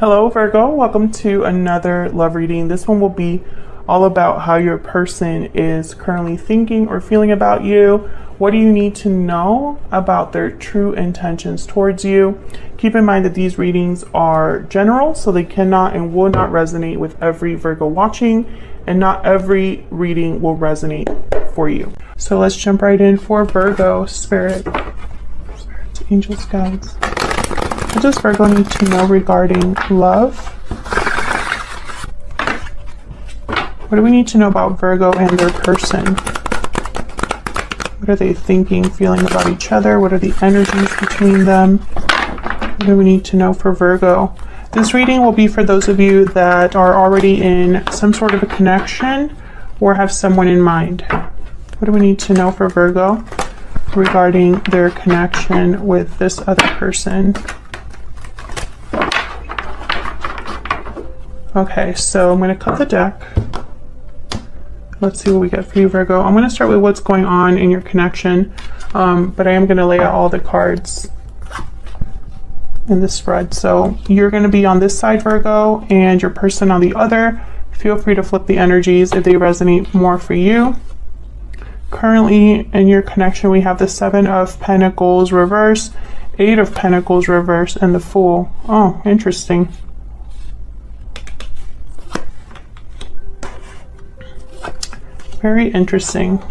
Hello Virgo, welcome to another love reading. This one will be all about how your person is currently thinking or feeling about you. What do you need to know about their true intentions towards you? Keep in mind that these readings are general, so they cannot and will not resonate with every Virgo watching, and not every reading will resonate for you. So let's jump right in for Virgo. Spirit, angels, guides. What does Virgo need to know regarding love? What do we need to know about Virgo and their person? What are they thinking, feeling about each other? What are the energies between them? What do we need to know for Virgo? This reading will be for those of you that are already in some sort of a connection or have someone in mind. What do we need to know for Virgo regarding their connection with this other person? Okay, so I'm going to cut the deck. Let's see what we get for you, Virgo. I'm going to start with what's going on in your connection, but I am going to lay out all the cards in this spread. So you're going to be on this side, Virgo, and your person on the other. Feel free to flip the energies if they resonate more for you. Currently in your connection, we have the 7 of Pentacles reverse, 8 of Pentacles reverse, and the Fool. Oh, interesting. Very interesting.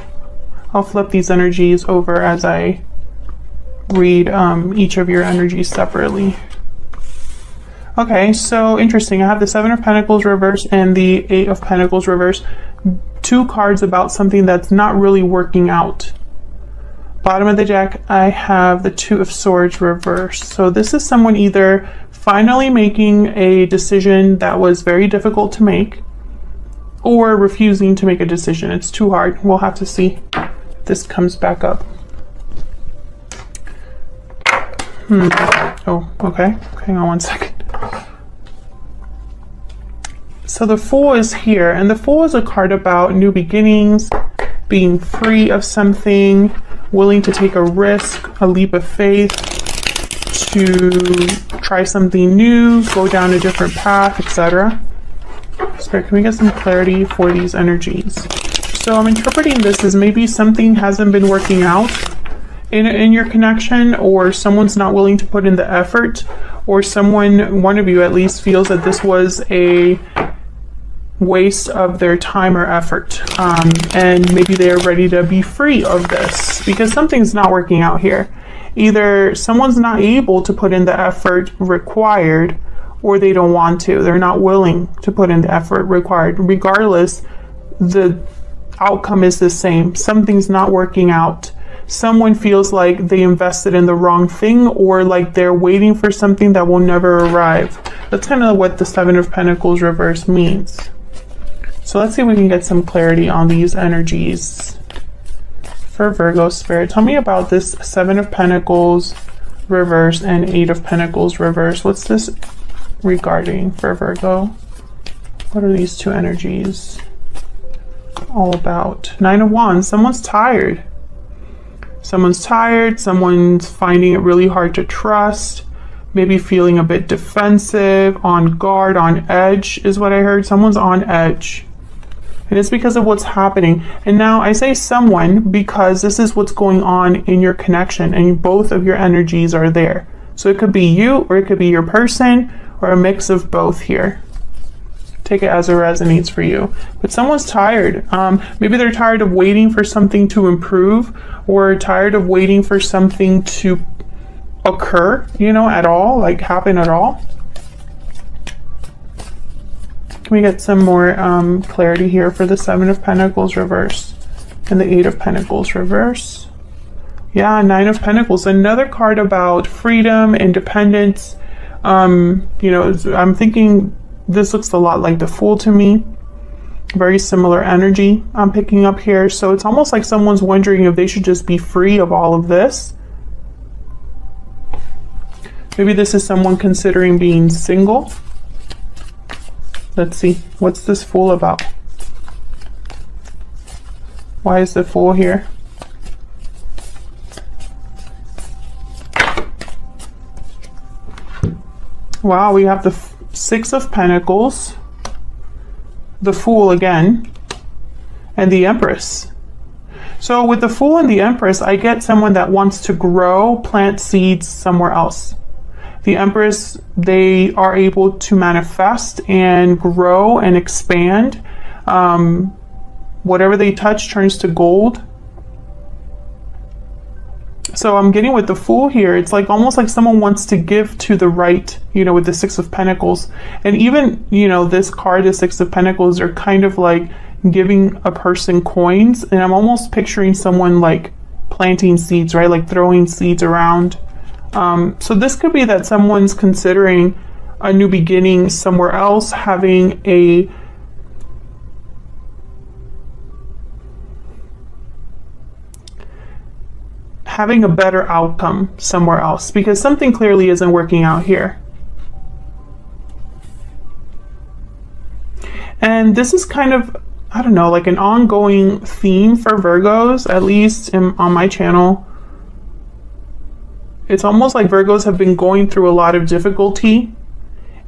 I'll flip these energies over as I read each of your energies separately. Okay, so interesting. I have the 7 of Pentacles reverse and the 8 of Pentacles reverse. 2 cards about something that's not really working out. Bottom of the deck, I have the 2 of Swords reverse. So this is someone either finally making a decision that was very difficult to make, or refusing to make a decision. It's too hard. We'll have to see if this comes back up. Oh, okay. Hang on one second. So the Fool is here, and the Fool is a card about new beginnings, being free of something, willing to take a risk, a leap of faith, to try something new, go down a different path, etc. Spirit, can we get some clarity for these energies? So I'm interpreting this as maybe something hasn't been working out in your connection, or someone's not willing to put in the effort, or one of you at least feels that this was a waste of their time or effort, and maybe they're ready to be free of this because something's not working out here. Either someone's not able to put in the effort required, or they don't want to. They're not willing to put in the effort required. Regardless, the outcome is the same. Something's not working out. Someone feels like they invested in the wrong thing, or like they're waiting for something that will never arrive. That's kind of what the 7 of Pentacles reverse means. So let's see if we can get some clarity on these energies for Virgo. Spirit, tell me about this 7 of Pentacles reverse and 8 of Pentacles reverse. What's this regarding for Virgo? What are these 2 energies all about? 9 of Wands. Someone's tired. Someone's tired. Someone's finding it really hard to trust. Maybe feeling a bit defensive, on guard, on edge is what I heard. Someone's on edge. And it's because of what's happening. And now I say someone because this is what's going on in your connection, and both of your energies are there. So it could be you, or it could be your person, or a mix of both here. Take it as it resonates for you. But someone's tired. Maybe they're tired of waiting for something to improve, or tired of waiting for something to occur, at all, like happen at all. Can we get some more clarity here for the 7 of Pentacles reverse and the 8 of Pentacles reverse? Yeah, 9 of Pentacles, another card about freedom, independence. I'm thinking this looks a lot like the Fool to me. Very similar energy I'm picking up here. So it's almost like someone's wondering if they should just be free of all of this. Maybe this is someone considering being single. Let's see. What's this Fool about? Why is the Fool here? Wow, we have the Six of Pentacles, the Fool again, and the Empress. So with the Fool and the Empress, I get someone that wants to grow, plant seeds somewhere else. The Empress, they are able to manifest and grow and expand. Whatever they touch turns to gold. So I'm getting with the Fool here, it's like almost like someone wants to give to the right, you know, with the Six of Pentacles. And even, you know, this card, the Six of Pentacles, are kind of like giving a person coins. And I'm almost picturing someone like planting seeds, right? Like throwing seeds around. So this could be that someone's considering a new beginning somewhere else, having a better outcome somewhere else, because something clearly isn't working out here. And this is kind of, I don't know, like an ongoing theme for Virgos, at least on my channel. It's almost like Virgos have been going through a lot of difficulty,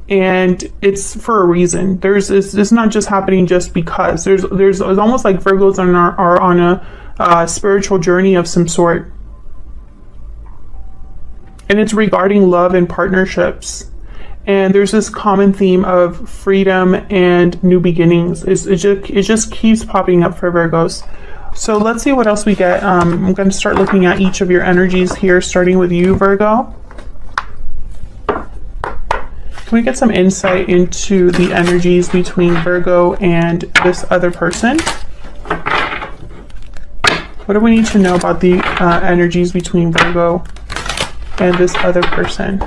and it's for a reason. It's not just happening just because. There's almost like Virgos are on a spiritual journey of some sort. And it's regarding love and partnerships. And there's this common theme of freedom and new beginnings. It just keeps popping up for Virgos. So let's see what else we get. I'm going to start looking at each of your energies here, starting with you, Virgo. Can we get some insight into the energies between Virgo and this other person? What do we need to know about the energies between Virgo and this other person?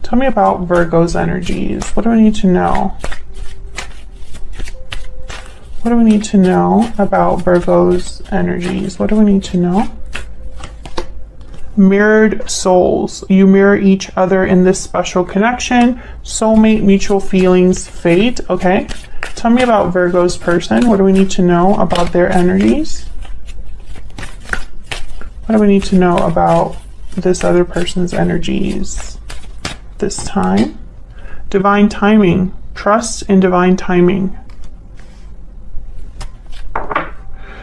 Tell me about Virgo's energies. What do I need to know? What do we need to know about Virgo's energies? What do we need to know? Mirrored souls. You mirror each other in this special connection. Soulmate, mutual feelings, fate. Okay. Tell me about Virgo's person. What do we need to know about their energies? What do we need to know about this other person's energies this time? Divine timing. Trust in divine timing.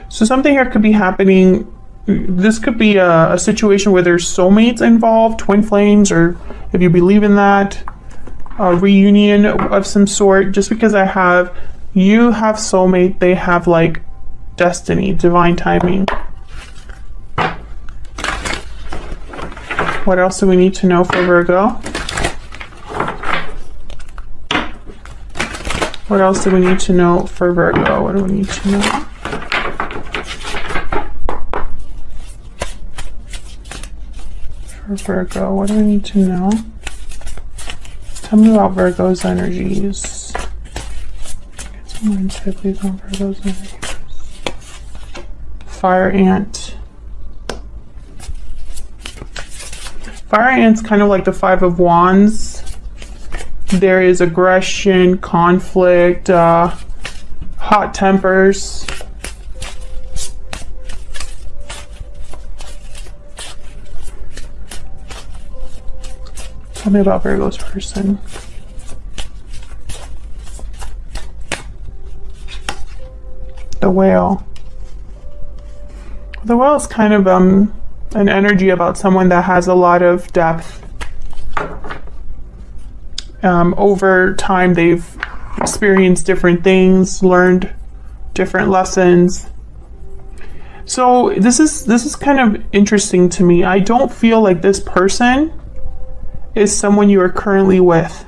So something here could be happening. This could be a situation where there's soulmates involved, twin flames, or if you believe in that, a reunion of some sort. Just because you have soulmate, they have like destiny, divine timing. What else do we need to know for Virgo? What else do we need to know for Virgo? What do we need to know? For Virgo, what do we need to know? Tell me about Virgo's energies. Get some more insight, please, on Virgo's energies. Fire ant. Fire ant's kind of like the Five of Wands. There is aggression, conflict, hot tempers. Tell me about Virgo's person. The Whale. The Whale is kind of an energy about someone that has a lot of depth. Over time, they've experienced different things, learned different lessons. So this is kind of interesting to me. I don't feel like this person is someone you are currently with.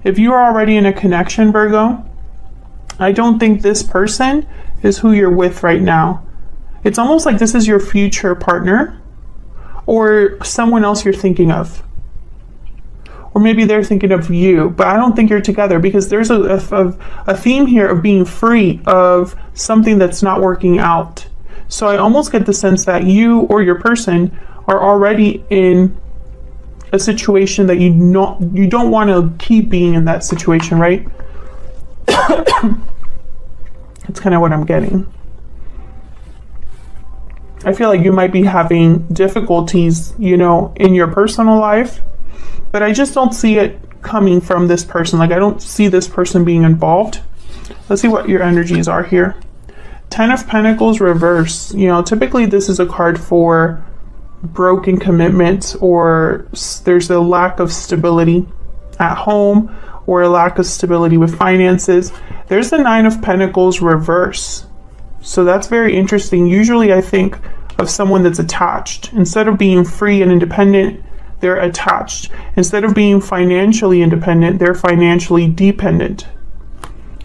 If you are already in a connection, Virgo, I don't think this person is who you're with right now. It's almost like this is your future partner or someone else you're thinking of. Or maybe they're thinking of you, but I don't think you're together, because there's a theme here of being free of something that's not working out. So I almost get the sense that you or your person are already in a situation that you don't want to keep being in that situation, right? That's kind of what I'm getting. I feel like you might be having difficulties, in your personal life, but I just don't see it coming from this person. Like, I don't see this person being involved. Let's see what your energies are here. 10 of Pentacles reverse. You know, typically this is a card for broken commitments, or there's a lack of stability at home, or a lack of stability with finances. There's the 9 of Pentacles reverse. So that's very interesting. Usually I think of someone that's attached. Instead of being free and independent, they're attached. Instead of being financially independent, they're financially dependent.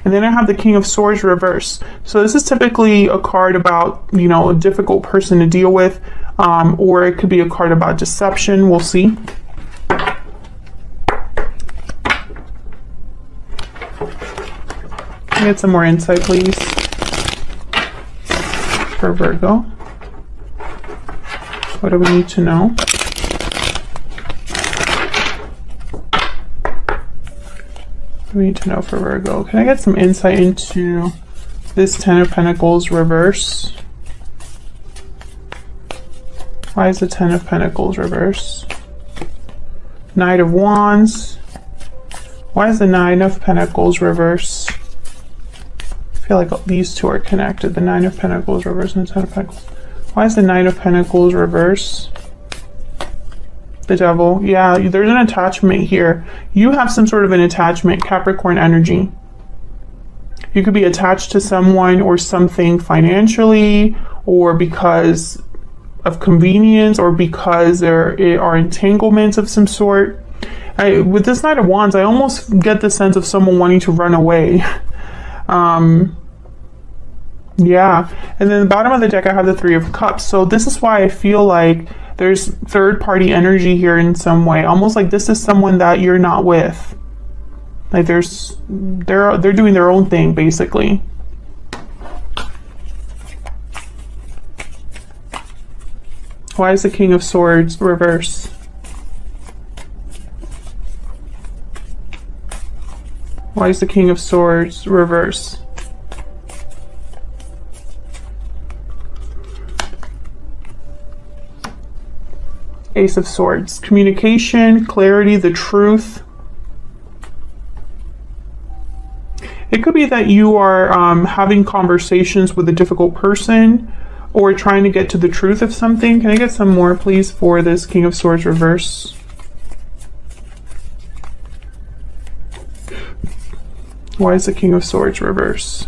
And then I have the King of Swords reverse. So this is typically a card about, you know, a difficult person to deal with, or it could be a card about deception. We'll see. Can I get some more insight, please, for Virgo? What do we need to know? What do we need to know for Virgo? Can I get some insight into this 10 of Pentacles reverse? Why is the 10 of Pentacles reverse? Knight of Wands. Why is the 9 of Pentacles reverse? I feel like these two are connected. The 9 of Pentacles reverse and the 10 of Pentacles. Why is the 9 of Pentacles reverse? The Devil. Yeah, there's an attachment here. You have some sort of an attachment, Capricorn energy. You could be attached to someone or something financially, or because of convenience, or because there are entanglements of some sort. With this Knight of Wands, I almost get the sense of someone wanting to run away. Yeah, and then the bottom of the deck I have the 3 of Cups. So this is why I feel like there's third-party energy here in some way, almost like this is someone that you're not with. Like they're doing their own thing, basically. Why is the King of Swords reverse? Why is the King of Swords reverse? Ace of Swords. Communication, clarity, the truth. It could be that you are having conversations with a difficult person, or trying to get to the truth of something. Can I get some more, please, for this King of Swords reverse? Why is the King of Swords reverse?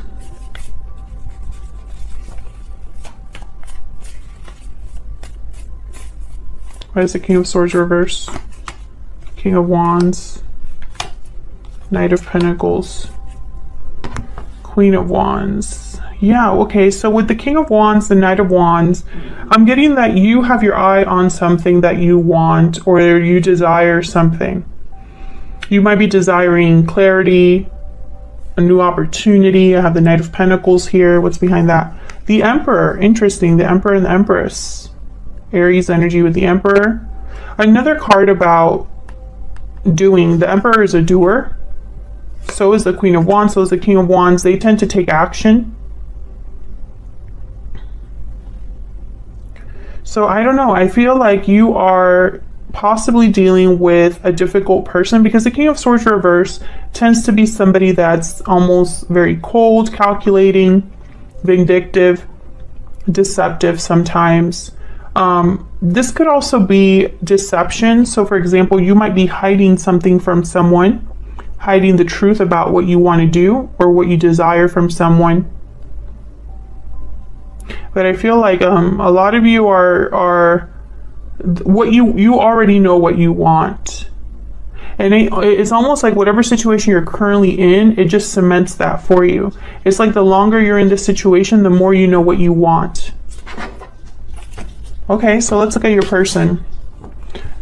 Why is the King of Swords reverse? King of Wands. Knight of Pentacles. Queen of Wands. Yeah, okay, so with the King of Wands, the Knight of Wands, I'm getting that you have your eye on something that you want, or you desire something. You might be desiring clarity, a new opportunity. I have the Knight of Pentacles here. What's behind that? The Emperor. Interesting. The Emperor and the Empress. Aries energy with the Emperor. Another card about doing. The Emperor is a doer. So is the Queen of Wands. So is the King of Wands. They tend to take action. So I don't know. I feel like you are possibly dealing with a difficult person, because the King of Swords reverse tends to be somebody that's almost very cold, calculating, vindictive, deceptive sometimes. This could also be deception. So for example, you might be hiding something from someone, hiding the truth about what you want to do or what you desire from someone. But I feel like a lot of you are what you already know what you want. And it's almost like whatever situation you're currently in, it just cements that for you. It's like the longer you're in this situation, the more you know what you want. Okay, so let's look at your person.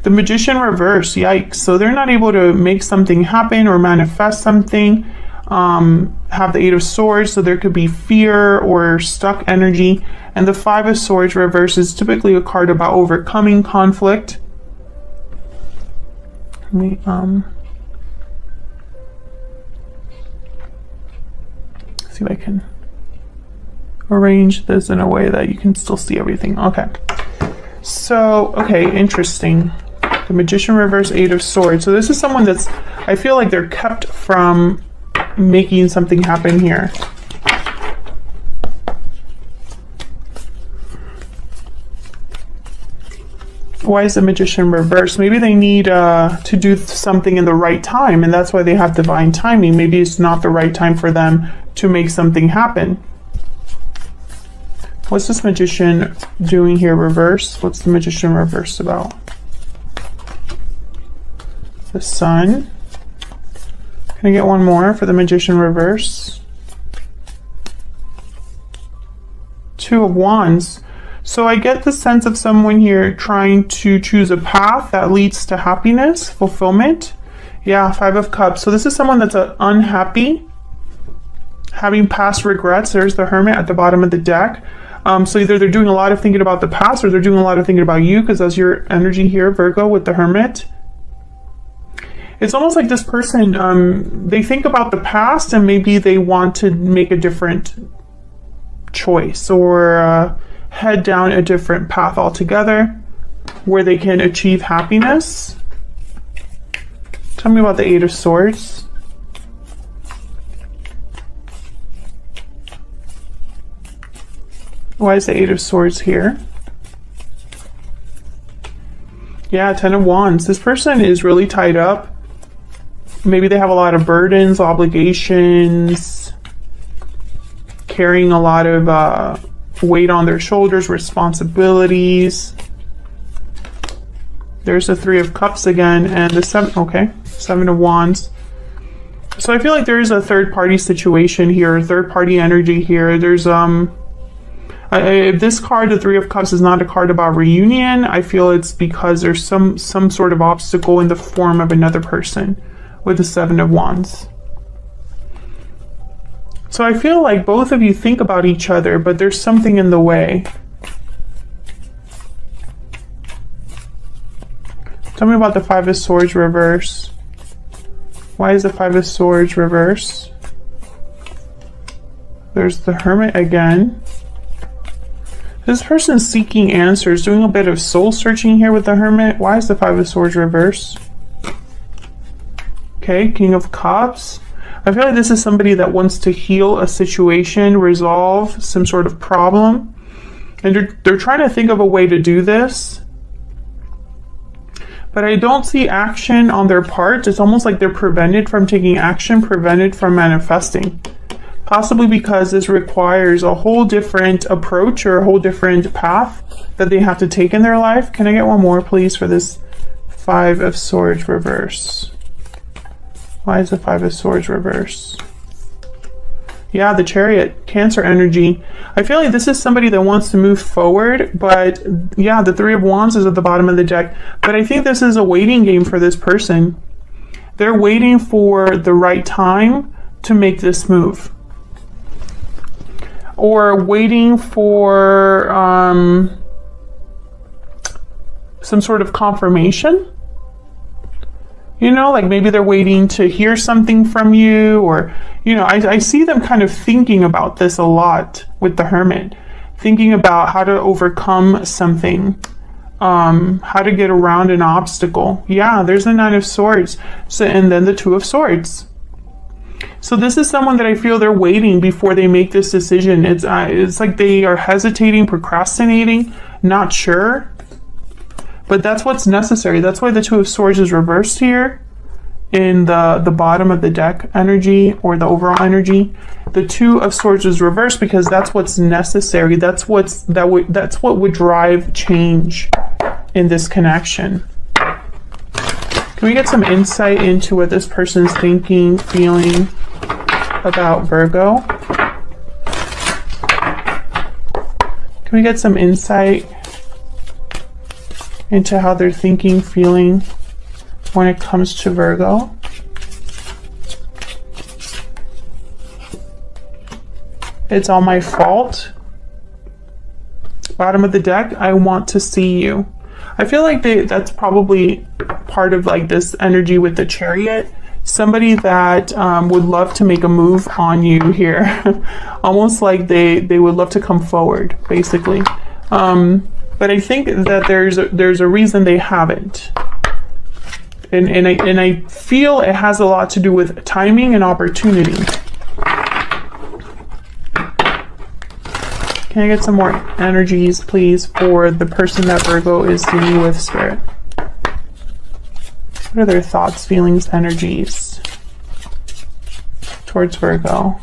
The Magician reverse, yikes. So they're not able to make something happen or manifest something. Have the 8 of Swords, so there could be fear or stuck energy. And the 5 of Swords reverse is typically a card about overcoming conflict. Let me see if I can arrange this in a way that you can still see everything. Okay. So, okay, interesting. The Magician reverse, Eight of Swords. So this is someone that's, I feel like they're kept from making something happen here. Why is the Magician reversed? Maybe they need to do something in the right time, and that's why they have divine timing. Maybe it's not the right time for them to make something happen. What's this Magician doing here reverse? What's the Magician reverse about? The Sun. Can I get one more for the Magician reverse? Two of Wands. So I get the sense of someone here trying to choose a path that leads to happiness, fulfillment. Yeah, Five of Cups. So this is someone that's unhappy, having past regrets. There's the Hermit at the bottom of the deck. So either they're doing a lot of thinking about the past, or they're doing a lot of thinking about you, because that's your energy here, Virgo, with the Hermit. It's almost like this person, they think about the past and maybe they want to make a different choice, or head down a different path altogether where they can achieve happiness. Tell me about the Eight of Swords. Why is the Eight of Swords here? Yeah, Ten of Wands. This person is really tied up. Maybe they have a lot of burdens, obligations, carrying a lot of weight on their shoulders, responsibilities. There's the Three of Cups again, and the Seven of Wands. So I feel like there's a third party situation here, third party energy here. There's if this card, the Three of Cups, is not a card about reunion, I feel it's because there's some sort of obstacle in the form of another person with the Seven of Wands. So I feel like both of you think about each other, but there's something in the way. Tell me about the Five of Swords reverse. Why is the Five of Swords reverse? There's the Hermit again. This person's seeking answers, doing a bit of soul searching here with the Hermit. Why is the Five of Swords reverse? Okay, King of Cups. I feel like this is somebody that wants to heal a situation, resolve some sort of problem. And they're trying to think of a way to do this. But I don't see action on their part. It's almost like they're prevented from taking action, prevented from manifesting. Possibly because this requires a whole different approach or a whole different path that they have to take in their life. Can I get one more, please, for this Five of Swords reverse? Why is the Five of Swords reverse? Yeah, the Chariot, Cancer energy. I feel like this is somebody that wants to move forward, but yeah, the Three of Wands is at the bottom of the deck. But I think this is a waiting game for this person. They're waiting for the right time to make this move. Or waiting for some sort of confirmation. You know, like maybe they're waiting to hear something from you, or, you know, I see them kind of thinking about this a lot with the Hermit, thinking about how to overcome something, how to get around an obstacle. Yeah, there's the Nine of Swords, so, and then the Two of Swords. So this is someone that I feel they're waiting before they make this decision. It's like they are hesitating, procrastinating, not sure. But that's what's necessary. That's why the Two of Swords is reversed here in the bottom of the deck energy, or the overall energy. The Two of Swords is reversed because that's what's necessary. That's what would drive change in this connection. Can we get some insight into what this person's thinking, feeling about Virgo? Can we get some insight into how they're thinking, feeling when it comes to Virgo? It's all my fault. Bottom of the deck, I want to see you. I feel like that's probably part of like this energy with the Chariot. Somebody that would love to make a move on you here. Almost like they would love to come forward, basically. But I think that there's a reason they haven't. And I feel it has a lot to do with timing and opportunity. Can I get some more energies, please, for the person that Virgo is dealing with, Spirit? What are their thoughts, feelings, energies towards Virgo?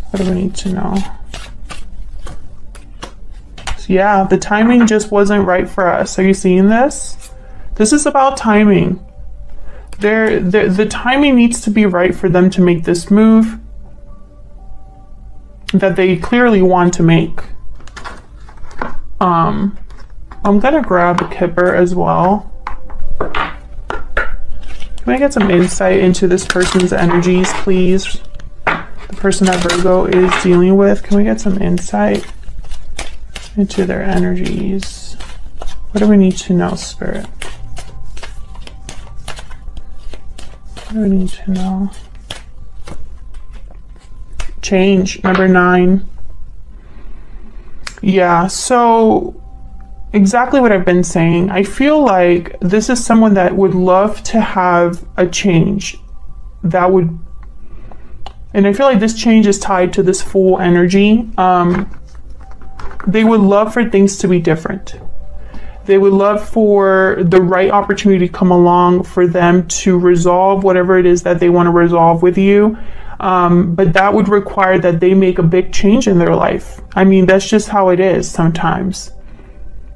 What do we need to know? So yeah, the timing just wasn't right for us. Are you seeing this? This is about timing. The timing needs to be right for them to make this move that they clearly want to make. I'm gonna grab a Kipper as well. Can I get some insight into this person's energies, please? The person that Virgo is dealing with. Can we get some insight into their energies? What do we need to know, Spirit? What do we need to know? Change, number 9. Yeah, so exactly what I've been saying. I feel like this is someone that would love to have a change that would, and I feel like this change is tied to this Fool energy. They would love for things to be different. They would love for the right opportunity to come along for them to resolve whatever it is that they want to resolve with you. But that would require that they make a big change in their life. I mean, that's just how it is sometimes.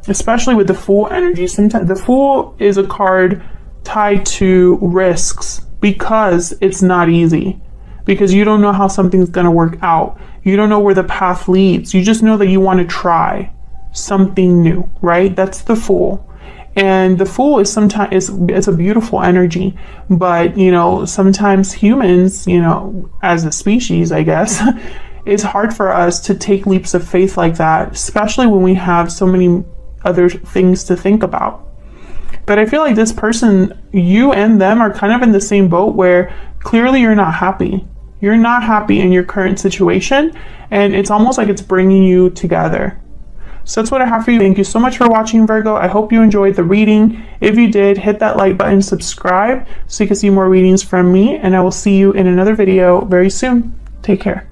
Especially with the Fool energy. Sometimes the Fool is a card tied to risks because it's not easy. Because you don't know how something's going to work out. You don't know where the path leads. You just know that you want to try something new, right? That's the Fool. And the Fool is sometimes, it's a beautiful energy, but you know, sometimes humans, you know, as a species, I guess, it's hard for us to take leaps of faith like that, especially when we have so many other things to think about. But I feel like this person, you and them are kind of in the same boat where clearly you're not happy. You're not happy in your current situation, and it's almost like it's bringing you together. So that's what I have for you. Thank you so much for watching, Virgo. I hope you enjoyed the reading. If you did, hit that like button, subscribe so you can see more readings from me, and I will see you in another video very soon. Take care.